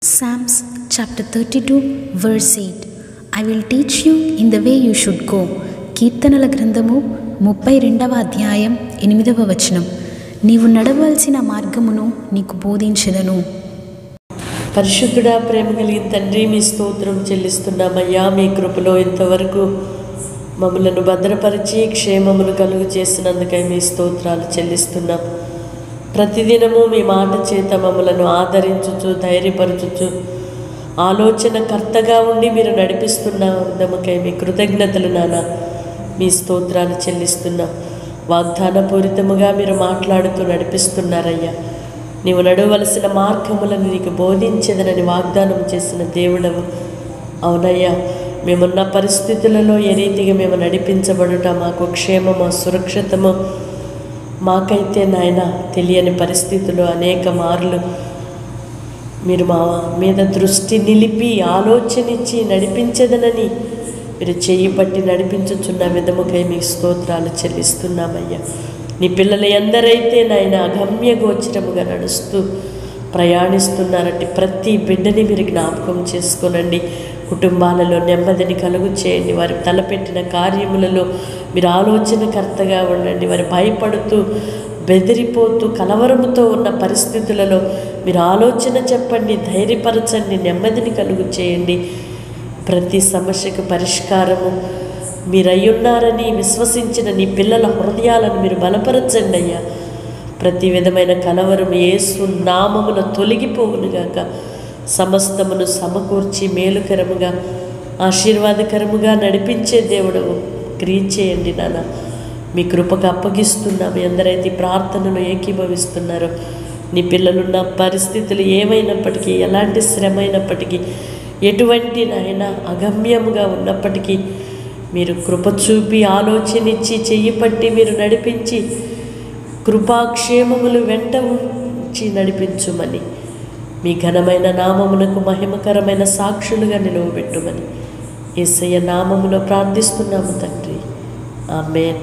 Psalms chapter 32 verse 8. I will teach you in the way you should go. కీర్తనల గ్రంథము 32వ అధ్యాయం 8వ వచనం. నీవు నడవలసిన మార్గమును నీకు బోధించెదను. పరిశుద్ధుడా, ప్రేమ కలిగిన తండ్రి, మీ స్తోత్రం చెల్లిస్తున్నామయ్యా. మీ కృపలో ఇంతవరకు మమ్మలను భద్రపరిచి క్షేమమును కలుగు చేసినందుకై మీ స్తోత్రాలు చెల్లిస్తున్నాం. ప్రతిదినము మీ మాట చేత మమ్మలను ఆదరించుచు ధైర్యపరచుచు ఆలోచనకర్తగా ఉండి మీరు నడిపిస్తున్న విధముకై మీ కృతజ్ఞతలు నాన్న, మీ స్తోత్రాలు చెల్లిస్తున్నాం. వాగ్దానపూరితముగా మీరు మాట్లాడుతూ నడిపిస్తున్నారయ్యా. నీవు నడవలసిన మార్గములను నీకు బోధించేదనని వాగ్దానం చేసిన దేవుడవు. అవునయ్యా, మేమున్న పరిస్థితులలో ఏ రీతిగా మేము నడిపించబడుట మాకు క్షేమము సురక్షితము మాకైతే నాయన తెలియని పరిస్థితుల్లో అనేక మార్లు మీరు మా మీద దృష్టి నిలిపి ఆలోచనిచ్చి నడిపించదనని మీరు చేయి పట్టి నడిపించుచున్న విధముకై మీకు స్తోత్రాలు చెల్లిస్తున్నామయ్యా. నీ పిల్లలు ఎందరైతే నాయన అగమ్య గోచరముగా నడుస్తూ ప్రయాణిస్తున్నారంటే ప్రతి బిడ్డని మీరు జ్ఞాపకం చేసుకోనండి. కుటుంబాలలో నెమ్మదిని కలుగు చేయండి. వారి తలపెట్టిన కార్యములలో మీరు ఆలోచనకర్తగా ఉండండి. వారు భయపడుతూ బెదిరిపోతూ కలవరముతో ఉన్న పరిస్థితులలో మీరు ఆలోచన చెప్పండి, ధైర్యపరచండి, నెమ్మదిని కలుగు చేయండి. ప్రతి సమస్యకు పరిష్కారము మీరయ్యున్నారని విశ్వసించిన నీ పిల్లల హృదయాలను మీరు బలపరచండి అయ్యా. ప్రతి విధమైన కలవరం యేసు నామమున తొలగిపోవునుగాక. సమస్తమును సమకూర్చి మేలుకరముగా ఆశీర్వాదకరముగా నడిపించే దేవుడవు క్రియ చేయండి నాన్న. మీ కృపకు అప్పగిస్తున్నాము. ఎందరైతే ప్రార్థనలు ఏకీభవిస్తున్నారో నీ పిల్లలున్న పరిస్థితులు ఏమైనప్పటికీ, ఎలాంటి శ్రమ అయినప్పటికీ, ఎటువంటి నాయన అగమ్యముగా ఉన్నప్పటికీ మీరు కృప చూపి ఆలోచనిచ్చి చెయ్యి పట్టి మీరు నడిపించి కృపాక్షేమములు వెంట ఉంచి నడిపించుమని, మీ ఘనమైన నామమునకు మహిమకరమైన సాక్షులుగా నిలువబెట్టుమని యేసయ్య నామములో ప్రార్థిస్తున్నాము తండ్రి. ఆమేన్.